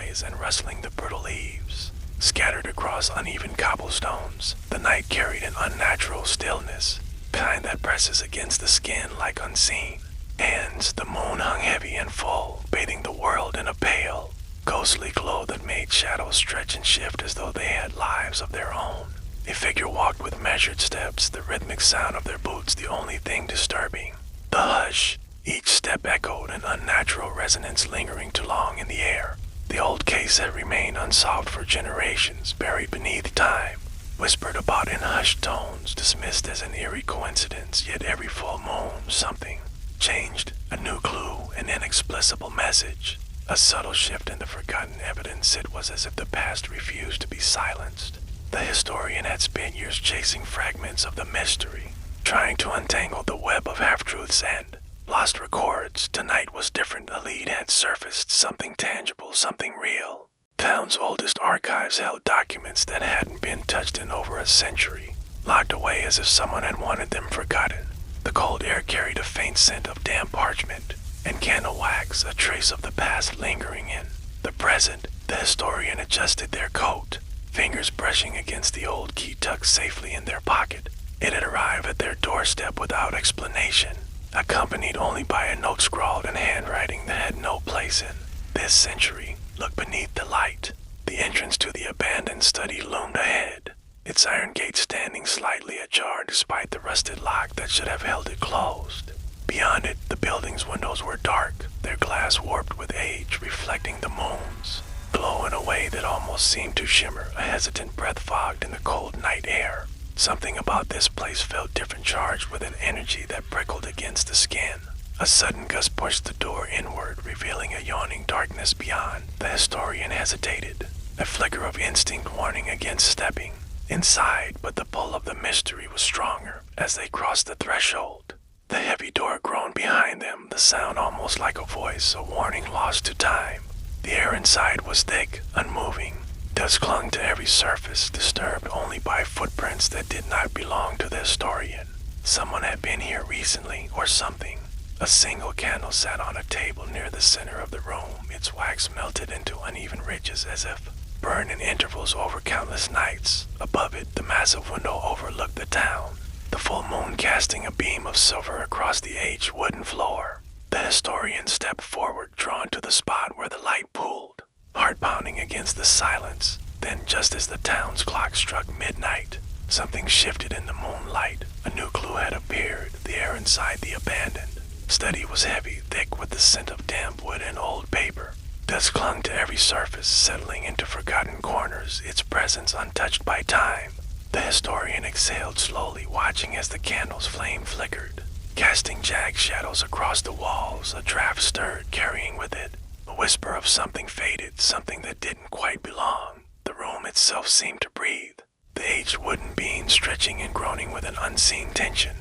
noise and rustling the brittle leaves. Scattered across uneven cobblestones, the night carried an unnatural stillness, kind that presses against the skin like unseen. Hence, the moon hung heavy and full, bathing the world in a pale, ghostly glow that made shadows stretch and shift as though they had lives of their own. A figure walked with measured steps, the rhythmic sound of their boots the only thing disturbing. The hush, each step echoed an unnatural resonance lingering too long in the air. The old case had remained unsolved for generations, buried beneath time, whispered about in hushed tones, dismissed as an eerie coincidence, yet every full moon something changed, a new clue, an inexplicable message, a subtle shift in the forgotten evidence. It was as if the past refused to be silenced. The historian had spent years chasing fragments of the mystery, trying to untangle the web of half-truths and lost records. Tonight was different. A lead had surfaced, something tangible, something real. Town's oldest archives held documents that hadn't been touched in over a century, locked away as if someone had wanted them forgotten. The cold air carried a faint scent of damp parchment and candle wax, a trace of the past lingering in the present. The historian adjusted their coat, fingers brushing against the old key tucked safely in their pocket. It had arrived at their doorstep without explanation, accompanied only by a note scrawled in handwriting that had no place in this century. Look beneath the light. The entrance to the abandoned study loomed ahead, its iron gate standing slightly ajar despite the rusted lock that should have held it closed. Beyond it, the building's windows were dark, their glass warped with age, reflecting the moon's glow in a way that almost seemed to shimmer, a hesitant breath fogged in the cold night air. Something about this place felt different, charged with an energy that prickled against the skin. A sudden gust pushed the door inward, revealing a yawning darkness beyond. The historian hesitated, a flicker of instinct warning against stepping inside, but the pull of the mystery was stronger as they crossed the threshold. The heavy door groaned behind them, the sound almost like a voice, a warning lost to time. The air inside was thick, unmoving. Dust clung to every surface, disturbed only by footprints that did not belong to the historian. Someone had been here recently, or something. A single candle sat on a table near the center of the room, its wax melted into uneven ridges as if burned in intervals over countless nights. Above it, the massive window overlooked the town, the full moon casting a beam of silver across the aged wooden floor. The historian stepped forward, drawn to the spot where the light pooled, heart pounding against the silence. Then, just as the town's clock struck midnight, something shifted in the moonlight. A new clue had appeared. The air inside the abandoned study was heavy, thick with the scent of damp wood and old paper. Dust clung to every surface, settling into forgotten corners, its presence untouched by time. The historian exhaled slowly, watching as the candle's flame flickered, casting jagged shadows across the walls. A draft stirred, carrying with it a whisper of something faded, something that didn't quite belong. The room itself seemed to breathe, the aged wooden beams stretching and groaning with an unseen tension.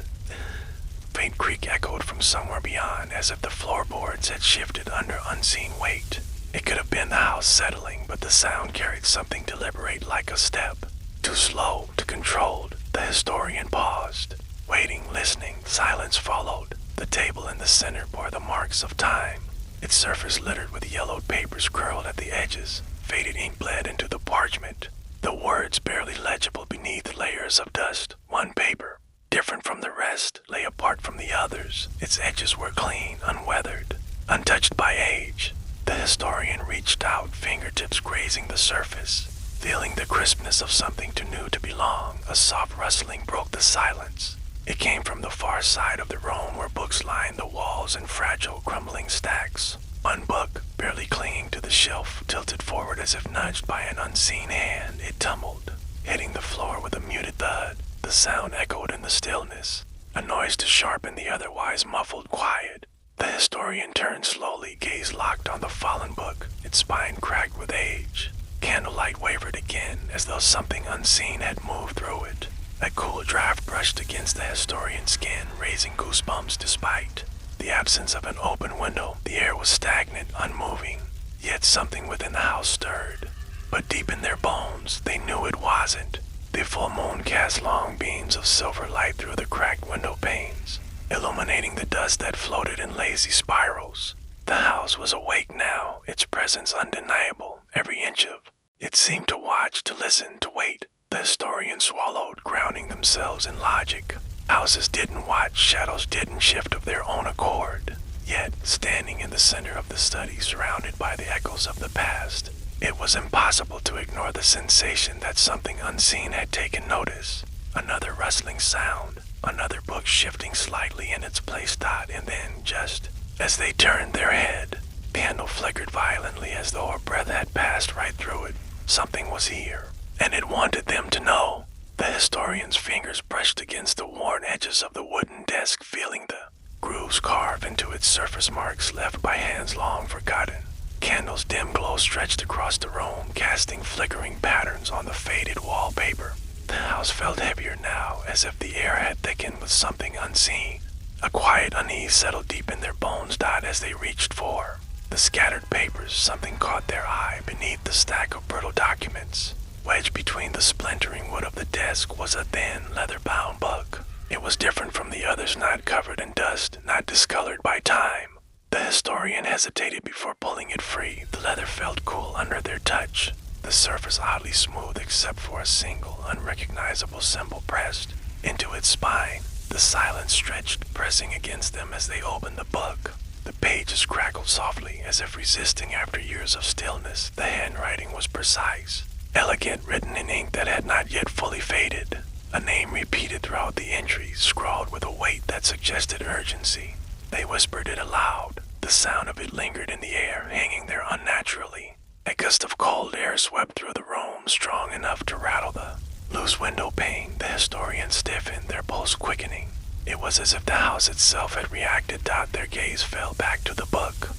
Faint creak echoed from somewhere beyond, as if the floorboards had shifted under unseen weight. It could have been the house settling, but the sound carried something deliberate, like a step. Too slow, too controlled. The historian paused, waiting, listening. Silence followed. The table in the center bore the marks of time, its surface littered with yellowed papers curled at the edges. Faded ink bled into the parchment, the words barely legible beneath layers of dust. One paper, different from the rest, lay apart from the others. Its edges were clean, unweathered, untouched by age. The historian reached out, fingertips grazing the surface, feeling the crispness of something too new to belong. A soft rustling broke the silence. It came from the far side of the room, where books lined the walls in fragile, crumbling stacks. One book, barely clinging to the shelf, tilted forward as if nudged by an unseen hand. It tumbled, hitting the floor with a muted thud. The sound echoed in the stillness, a noise to sharpen the otherwise muffled quiet. The historian turned slowly, gaze locked on the fallen book, its spine cracked with age. Candlelight wavered again, as though something unseen had moved through it. A cool draft brushed against the historian's skin, raising goosebumps despite the absence of an open window. The air was stagnant, unmoving, yet something within the house stirred. But deep in their bones, they knew it wasn't. The full moon cast long beams of silver light through the cracked window panes, illuminating the dust that floated in lazy spirals. The house was awake now, its presence undeniable. every inch of. It seemed to watch, to listen, to wait. The historian swallowed, grounding themselves in logic. Houses didn't watch, shadows didn't shift of their own accord. Yet, standing in the center of the study, surrounded by the echoes of the past, it was impossible to ignore the sensation that something unseen had taken notice. Another rustling sound, another book shifting slightly in its place. And then, just as they turned their head, the candle flickered violently as though a breath had passed right through it. Something was here, and it wanted them to know. The historian's fingers brushed against the worn edges of the wooden desk, feeling the grooves carve into its surface marks left by hands long forgotten. Candle's dim glow stretched across the room, casting flickering patterns on the faded wallpaper. The house felt heavier now, as if the air had thickened with something unseen. A quiet unease settled deep in their bones. As they reached for the scattered papers, something caught their eye. Beneath the stack of brittle documents, wedged between the splintering wood of the desk, was a thin, leather-bound book. It was different from the others, not covered in dust, not discolored by time. The historian hesitated before pulling it free. The leather felt cool under their touch, the surface oddly smooth except for a single, unrecognizable symbol pressed into its spine. The silence stretched, pressing against them as they opened the book. The pages crackled softly, as if resisting after years of stillness. The handwriting was precise, elegant, written in ink that had not yet fully faded. A name repeated throughout the entries, scrawled with a weight that suggested urgency. They whispered it aloud. The sound of it lingered in the air, hanging there unnaturally. A gust of cold air swept through the room, strong enough to rattle the loose window pane. The historian stiffened, their pulse quickening. It was as if the house itself had reacted. Their gaze fell back to the book.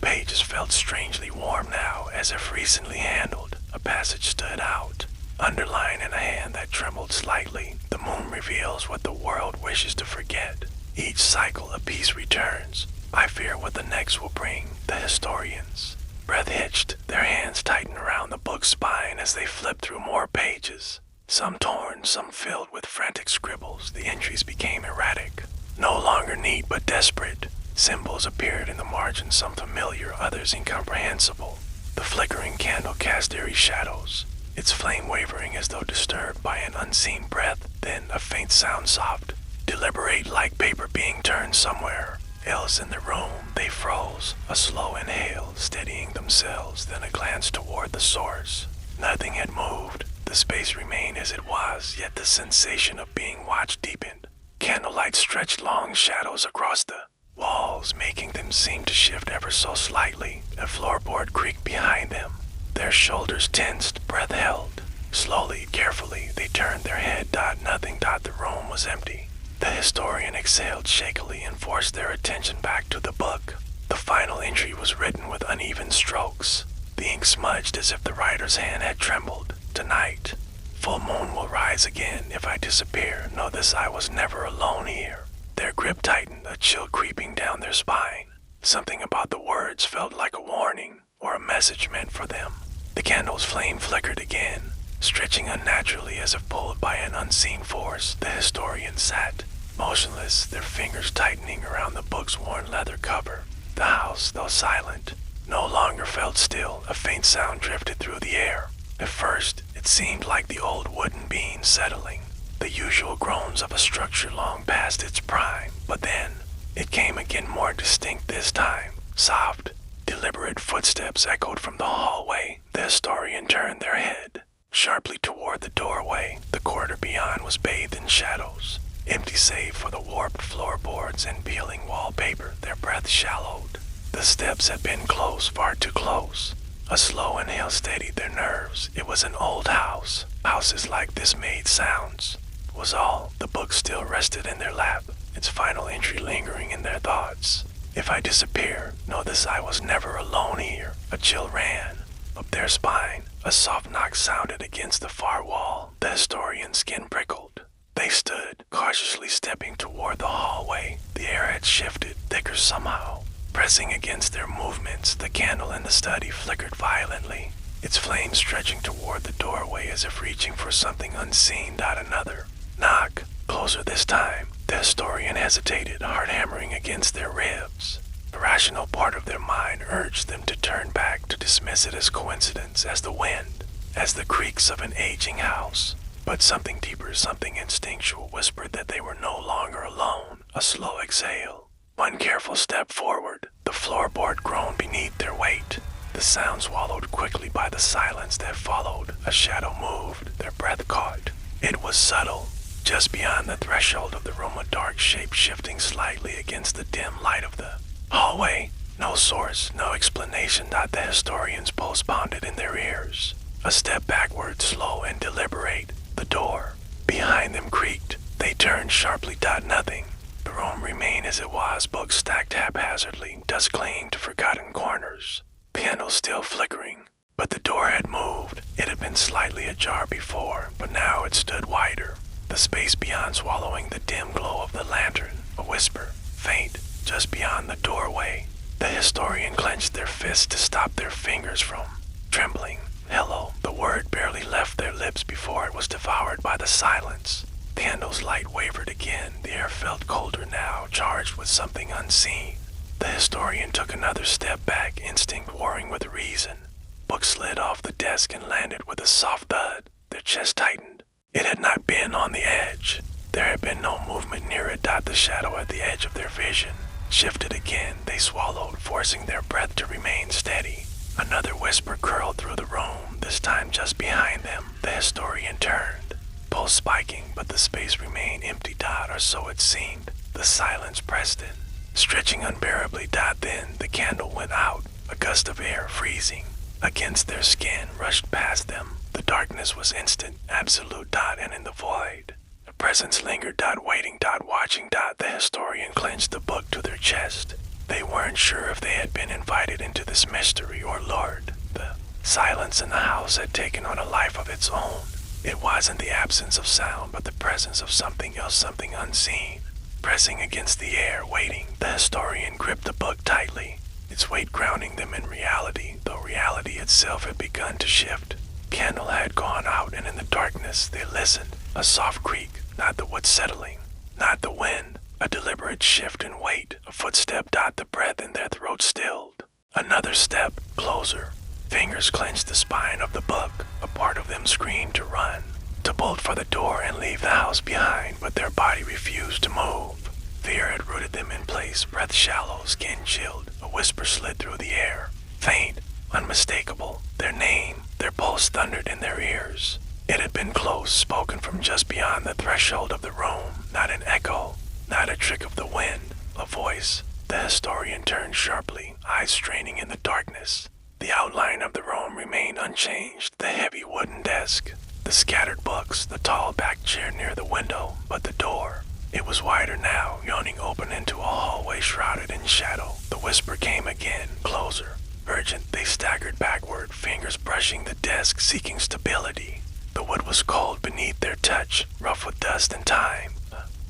Pages felt strangely warm now, as if recently handled. A passage stood out, underlined in a hand that trembled slightly. The moon reveals what the world wishes to forget. Each cycle a piece returns. I fear what the next will bring. The historians' breath hitched. Their hands tightened around the book's spine as they flipped through more pages. Some torn, some filled with frantic scribbles. The entries became erratic, no longer neat but desperate. Symbols appeared in the margins, some familiar, others incomprehensible. The flickering candle cast eerie shadows, its flame wavering as though disturbed by an unseen breath. Then a faint sound, soft, deliberate, like paper being turned somewhere else in the room. They froze, a slow inhale, steadying themselves, then a glance toward the source. Nothing had moved. The space remained as it was, yet the sensation of being watched deepened. Candlelight stretched long shadows across the walls, making them seem to shift ever so slightly. A floorboard creaked behind them. Their shoulders tensed, breath held. Slowly, carefully, they turned their head. Nothing. The room was empty. The historian exhaled shakily and forced their attention back to the book. The final entry was written with uneven strokes. The ink smudged as if the writer's hand had trembled. Tonight, full moon will rise again. If I disappear, know this: I was never alone here. Their grip tightened, a chill creeping down their spine. Something about the words felt like a warning, or a message meant for them. The candle's flame flickered again, stretching unnaturally as if pulled by an unseen force. The historian sat, motionless, their fingers tightening around the book's worn leather cover. The house, though silent, no longer felt still. A faint sound drifted through the air. At first, it seemed like the old wooden beams settling, the usual groans of a structure long past its prime. But then, it came again, more distinct this time. Soft, deliberate footsteps echoed from the hallway. The historian turned their head sharply toward the doorway. The corridor beyond was bathed in shadows, empty save for the warped floorboards and peeling wallpaper. Their breath shallowed. The steps had been close, far too close. A slow inhale steadied their nerves. It was an old house. Houses like this made sounds, was all. The book still rested in their lap, its final entry lingering in their thoughts. If I disappear, know this: I was never alone here. A chill ran up their spine. A soft knock sounded against the far wall. The historian's skin prickled. They stood, cautiously stepping toward the hallway. The air had shifted, thicker somehow, pressing against their movements. The candle in the study flickered violently, its flame stretching toward the doorway as if reaching for something unseen. Another knock, closer this time. The historian hesitated, heart hammering against their ribs. The rational part of their mind urged them to turn back, to dismiss it as coincidence, as the wind, as the creaks of an aging house. But something deeper, something instinctual whispered that they were no longer alone. A slow exhale. One careful step forward. The floorboard groaned beneath their weight. The sound swallowed quickly by the silence that followed. A shadow moved. Their breath caught. It was subtle. Just beyond the threshold of the room, a dark shape shifting slightly against the dim light of the hallway. No source, no explanation. The historians' pulse pounded in their ears. A step backward, slow and deliberate. The door behind them creaked. They turned sharply. Nothing. The room remained as it was, books stacked haphazardly, dust clinging to forgotten corners, candles still flickering. But the door had moved. It had been slightly ajar before, but now it stood wider. The space beyond swallowing the dim glow of the lantern. A whisper, faint, just beyond the doorway. The historian clenched their fists to stop their fingers from trembling. Hello. The word barely left their lips before it was devoured by the silence. The candle's light wavered again. The air felt colder now, charged with something unseen. The historian took another step back, instinct warring with reason. Books slid off the desk and landed with a soft thud. Their chest tightened. It had not been on the edge. There had been no movement near it. The shadow at the edge of their vision shifted again. They swallowed, forcing their breath to remain steady. Another whisper curled through the room, this time just behind them. The historian turned, pulse spiking, but the space remained empty. Or so it seemed. The silence pressed in, stretching unbearably. Then the candle went out. A gust of air, freezing against their skin, rushed past them. The darkness was instant, absolute. And in the void, a presence lingered. Waiting. Watching. The historian clenched the book to their chest. They weren't sure if they had been invited into this mystery or lured. The silence in the house had taken on a life of its own. It wasn't the absence of sound, but the presence of something else, something unseen, pressing against the air, waiting. The historian gripped the book tightly, its weight grounding them in reality, though reality itself had begun to shift. Candle had gone out, and in the darkness they listened. A soft creak, not the wood settling, not the wind. A deliberate shift in weight, a footstep. The breath in their throat stilled. Another step, closer. Fingers clenched the spine of the book. A part of them screamed to run, to bolt for the door and leave the house behind, but their body refused to move. Fear had rooted them in place, breath shallow, skin chilled. A whisper slid through the air, faint, unmistakable. Their name, their pulse thundered in their ears. It had been close, spoken from just beyond the threshold of the room, not an echo. Not a trick of the wind, a voice. The historian turned sharply, eyes straining in the darkness. The outline of the room remained unchanged, the heavy wooden desk, the scattered books, the tall back chair near the window, but the door. It was wider now, yawning open into a hallway shrouded in shadow. The whisper came again, closer, urgent. They staggered backward, fingers brushing the desk, seeking stability. The wood was cold beneath their touch, rough with dust and time.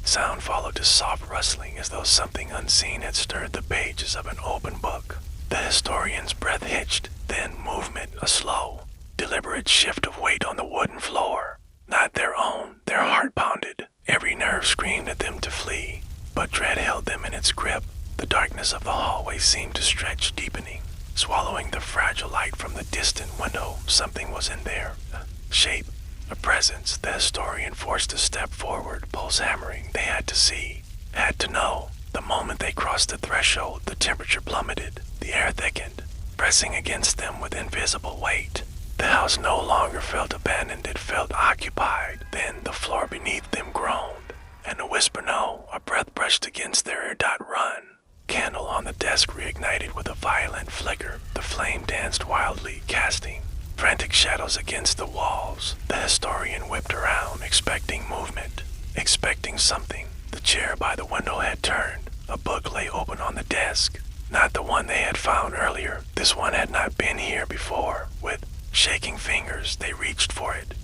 Sound followed a soft rustling, as though something unseen had stirred the pages of an open book. The historian's breath hitched, then movement, a slow, deliberate shift of weight on the wooden floor. Not their own. Their heart pounded. Every nerve screamed at them to flee, but dread held them in its grip. The darkness of the hallway seemed to stretch, deepening, swallowing the fragile light from the distant window. Something was in there, a shape, a presence. The historian forced a step forward, pulse hammering. They had to see, had to know. The moment they crossed the threshold, the temperature plummeted. The air thickened, pressing against them with invisible weight. The house no longer felt abandoned, it felt occupied. Then the floor beneath them groaned, and a whisper, no, a breath brushed against their ear. Run. Candle on the desk reignited with a violent flicker. The flame danced wildly, casting frantic shadows against the walls. The historian whipped around, expecting movement, expecting something. The chair by the window had turned. A book lay open on the desk. Not the one they had found earlier. This one had not been here before. With shaking fingers, they reached for it.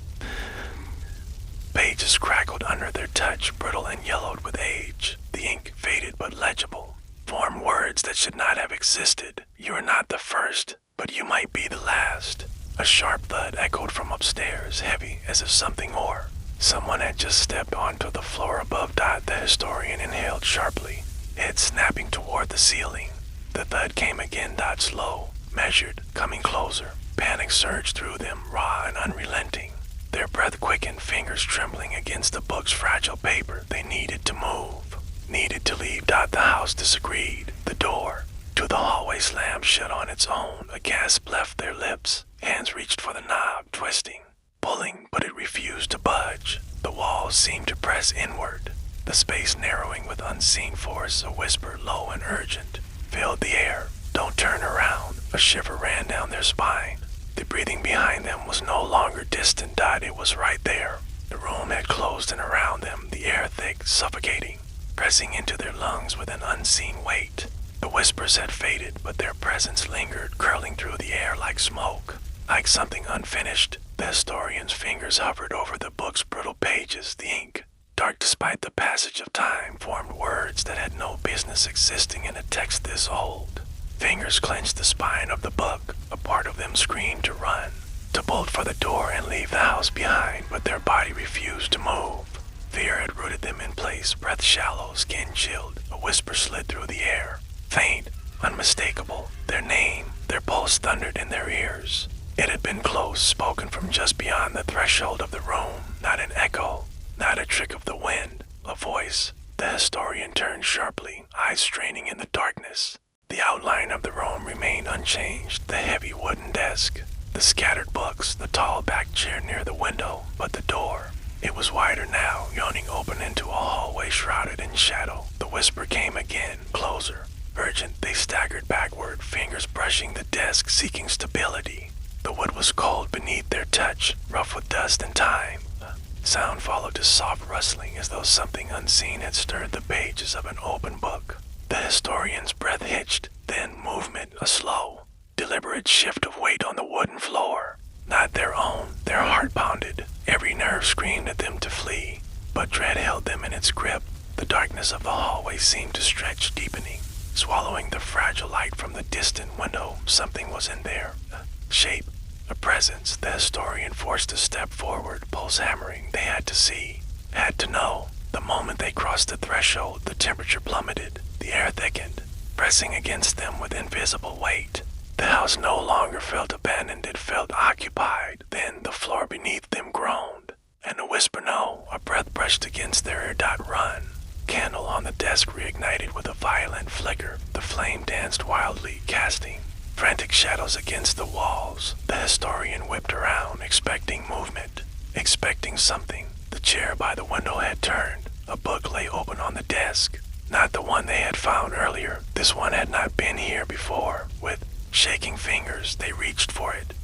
Pages crackled under their touch, brittle and yellowed with age. The ink, faded but legible, formed words that should not have existed. You are not the first, but you might be the last. A sharp thud echoed from upstairs, heavy as if something or someone had just stepped onto the floor above. The historian inhaled sharply, head snapping toward the ceiling. The thud came again, slow, measured, coming closer. Panic surged through them, raw and unrelenting. Their breath quickened, fingers trembling against the book's fragile paper. They needed to move, needed to leave. The house disagreed. The door to the hallway slammed shut on its own. A gasp left their lips. Hands reached for the knob, twisting, pulling, but it refused to budge. The walls seemed to press inward, the space narrowing with unseen force. A whisper, low and urgent, filled the air. "Don't turn around." A shiver ran down their spine. The breathing behind them was no longer distant. It was right there. The room had closed in around them, the air thick, suffocating, pressing into their lungs with an unseen weight. The whispers had faded, but their presence lingered, curling through the air like smoke, like something unfinished. The historian's fingers hovered over the book's brittle pages. The ink, dark despite the passage of time, formed words that had no business existing in a text this old. Fingers clenched the spine of the book. A part of them screamed to run, to bolt for the door and leave the house behind, but their body refused to move. Fear had rooted them in place, breath shallow, skin chilled. A whisper slid through the air, faint, unmistakable. Their name, their pulse thundered in their ears. It had been close, spoken from just beyond the threshold of the room. Not an echo, not a trick of the wind, a voice. The historian turned sharply, eyes straining in the darkness. The outline of the room remained unchanged, the heavy wooden desk, the scattered books, the tall back chair near the window, but the door. It was wider now, yawning open into a hallway shrouded in shadow. The whisper came again, closer, urgent. They staggered backward, fingers brushing the desk, seeking stability. The wood was cold beneath their touch, rough with dust and time. Sound followed to soft rustling, as though something unseen had stirred the pages of an open book. The historian's breath hitched, then movement, a slow, deliberate shift of weight on the wooden floor. Not their own. Their heart pounded. Every nerve screamed at them to flee, but dread held them in its grip. The darkness of the hallway seemed to stretch, deepening, swallowing the fragile light from the distant window. Something was in there, a shape, a presence. The historian forced a step forward, pulse hammering. They had to see, had to know. The moment they crossed the threshold, the temperature plummeted. The air thickened, pressing against them with invisible weight. The house no longer felt abandoned, it felt occupied. Then the floor beneath them groaned, and a whisper no, a breath brushed against their ear. Run. Candle on the desk reignited with a violent flicker. The flame danced wildly, casting frantic shadows against the walls. The historian whipped around, expecting movement, expecting something. The chair by the window had turned. A book lay open on the desk. Not the one they had found earlier. This one had not been here before. With shaking fingers, they reached for it.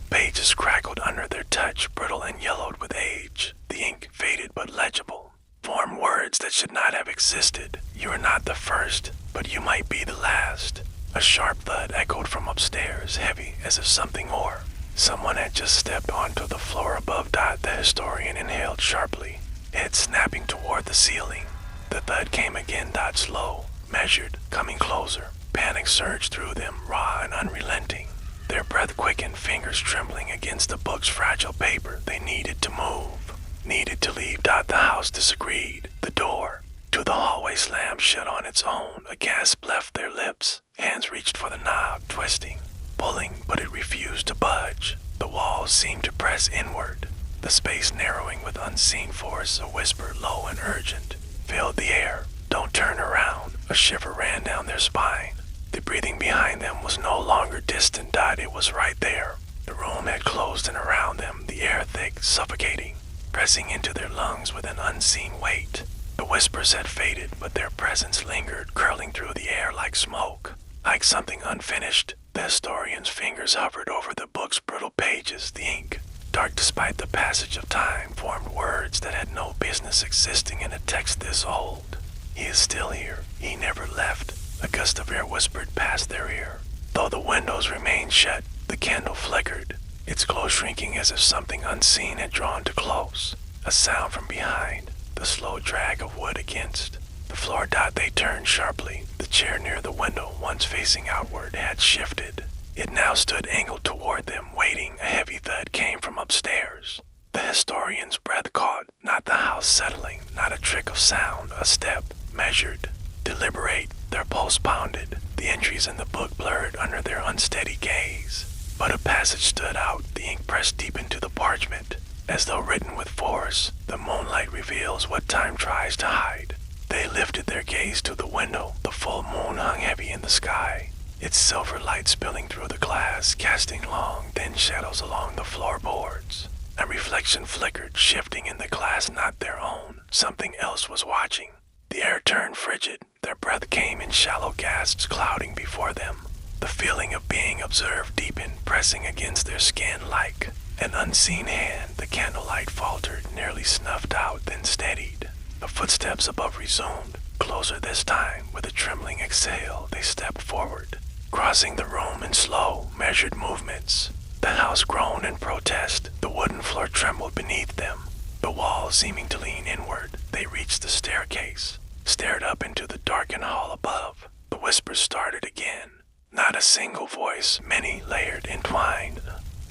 Pages crackled under their touch, brittle and yellowed with age. The ink, faded but legible, formed words that should not have existed. "You are not the first, but you might be the last." A sharp thud echoed from upstairs, heavy as if something or someone had just stepped onto the floor above. The historian inhaled sharply, head snapping toward the ceiling. The thud came again, slow, measured, coming closer. Panic surged through them, raw and unrelenting. Their breath quickened, fingers trembling against the book's fragile paper. They needed to move, needed to leave. The house disagreed. The door to the hallway slammed shut on its own. A gasp left their lips. Hands reached for the knob, twisting, pulling, but it refused to budge. The walls seemed to press inward, the space narrowing with unseen force. A whisper, low and urgent, filled the air. "Don't turn around." A shiver ran down their spine. The breathing behind them was no longer distant. It was right there. The room had closed in around them, the air thick, suffocating, pressing into their lungs with an unseen weight. The whispers had faded, but their presence lingered, curling through the air like smoke, like something unfinished. The historian's fingers hovered over the book's brittle pages. The ink, dark despite the passage of time, formed words that had no business existing in a text this old. "He is still here. He never left." A gust of air whispered past their ear. Though the windows remained shut, the candle flickered, its glow shrinking as if something unseen had drawn too close. A sound from behind, the slow drag of wood against the floor. They turned sharply. The chair near the window, once facing outward, had shifted. It now stood angled toward them, waiting. A heavy thud came from upstairs. The historian's breath caught, not the house settling, not a trick of sound, a step, measured, deliberate, Their pulse pounded, the entries in the book blurred under their unsteady gaze. But a passage stood out, the ink pressed deep into the parchment. As though written with force, the moonlight reveals what time tries to hide. They lifted their gaze to the window. The full moon hung heavy in the sky, its silver light spilling through the glass, casting long, thin shadows along the floorboards. A reflection flickered, shifting in the glass not their own. Something else was watching. The air turned frigid. Their breath came in shallow gasps, clouding before them. The feeling of being observed deepened, pressing against their skin like an unseen hand. The candlelight faltered, nearly snuffed out, then steadied. The footsteps above resumed, closer this time. With a trembling exhale, they stepped forward, crossing the room in slow, measured movements. The house groaned in protest. The wooden floor trembled beneath them, the walls seeming to lean inward. They reached the staircase, stared up into the darkened hall above. The whispers started again. Not a single voice, many layered, entwined.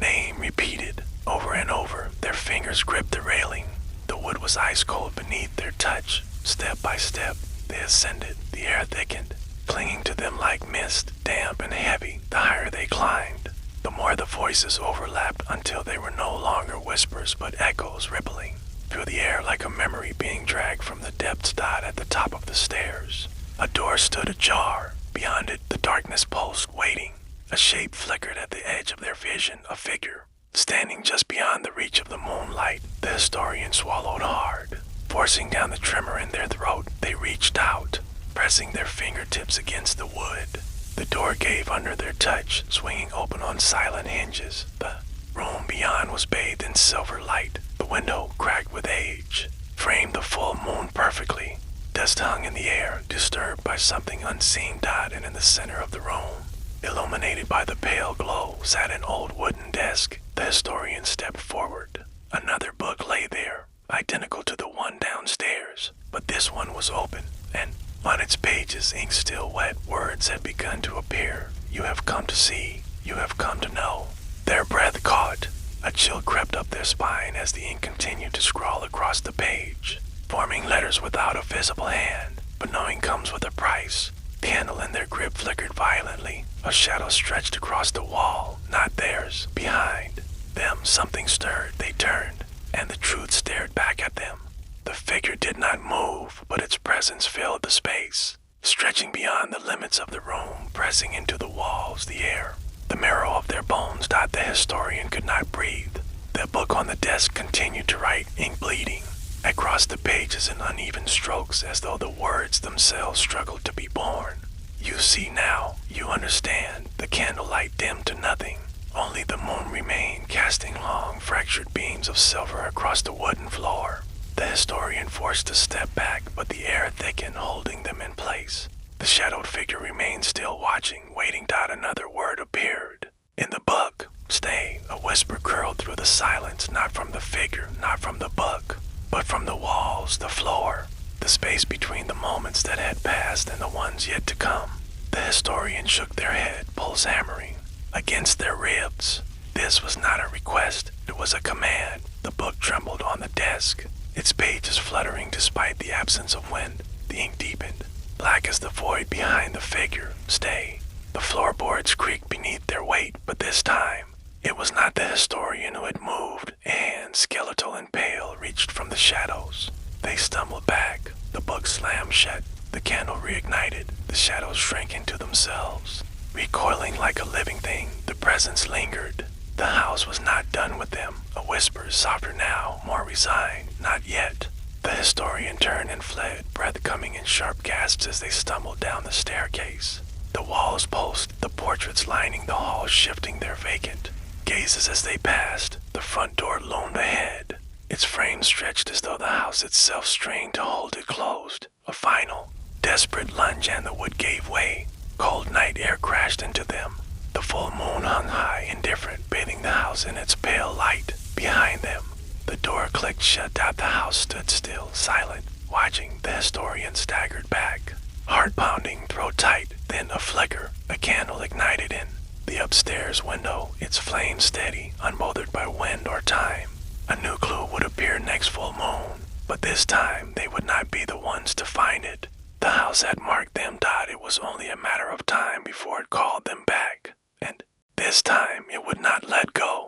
Name repeated, over and over. Their fingers gripped the railing. The wood was ice cold beneath their touch. Step by step, they ascended. The air thickened, clinging to them like mist, damp and heavy. The higher they climbed, the more the voices overlapped until they were no longer whispers but echoes rippling through the air like a memory being dragged from the depths. Dot at the top of the stairs. A door stood ajar. Beyond it, the darkness pulsed, waiting. A shape flickered at the edge of their vision, a figure, standing just beyond the reach of the moonlight. The historian swallowed hard, forcing down the tremor in their throat. They reached out, pressing their fingertips against the wood. The door gave under their touch, swinging open on silent hinges. The room beyond was bathed in silver light. The window, cracked with age, framed the full moon perfectly. Dust hung in the air, disturbed by something unseen. Dot, and in the center of the room, illuminated by the pale glow, sat an old wooden desk. The historian stepped forward. Another book lay there, identical to the one downstairs, but this one was open, and on its pages, ink still wet, words had begun to appear. You have come to see, you have come to know. Their breath caught. A chill crept up their spine as the ink continued to scrawl across the page, forming letters without a visible hand. But knowing comes with a price. The handle in their grip flickered violently. A shadow stretched across the wall, not theirs. Behind them, something stirred. They turned, and the truth stared back at them. The figure did not move, but its presence filled the space, stretching beyond the limits of the room, pressing into the walls, the air, the marrow of their bones. Dot, the historian could not breathe. The book on the desk continued to write, ink bleeding across the pages in uneven strokes, as though the words themselves struggled to be born. You see now, you understand. The candlelight dimmed to nothing. Only the moon remained, casting long, fractured beams of silver across the wooden floor. The historian forced to step back, but the air thickened, holding them in place. The shadowed figure remained still, watching, waiting. Dot, another word appeared. In the book, stay. A whisper curled through the silence, not from the figure, not from the book, but from the walls, the floor, the space between the moments that had passed and the ones yet to come. The historian shook their head, pulse hammering against their ribs. This was not a request, it was a command. The book trembled on the desk, its pages fluttering despite the absence of wind. The ink deepened, black as the void behind the figure. Stay. The floorboards creaked beneath their weight, but this time, it was not the historian who had moved. A hand, skeletal and pale, reached from the shadows. They stumbled back. The book slammed shut. The candle reignited. The shadows shrank into themselves. Recoiling like a living thing, the presence lingered. The house was not done with them. A whisper, softer now, more resigned. Not yet. The historian turned and fled, breath coming in sharp gasps as they stumbled down the staircase. The walls pulsed, the portraits lining the hall shifting their vacant gazes as they passed. The front door loomed ahead, its frame stretched as though the house itself strained to hold it closed. A final, desperate lunge and the wood gave way. Cold night air crashed into them. The full moon hung high, indifferent, bathing the house in its pale light. Behind them, the door clicked shut. The house stood still, silent, watching. The historian staggered back, heart pounding, throat tight. Then a flicker, a candle ignited in the upstairs window, its flame steady, unbothered by wind or time. A new clue would appear next full moon, but this time they would not be the ones to find it. The house had marked them. thought it was only a matter of time before it called them back, and this time it would not let go.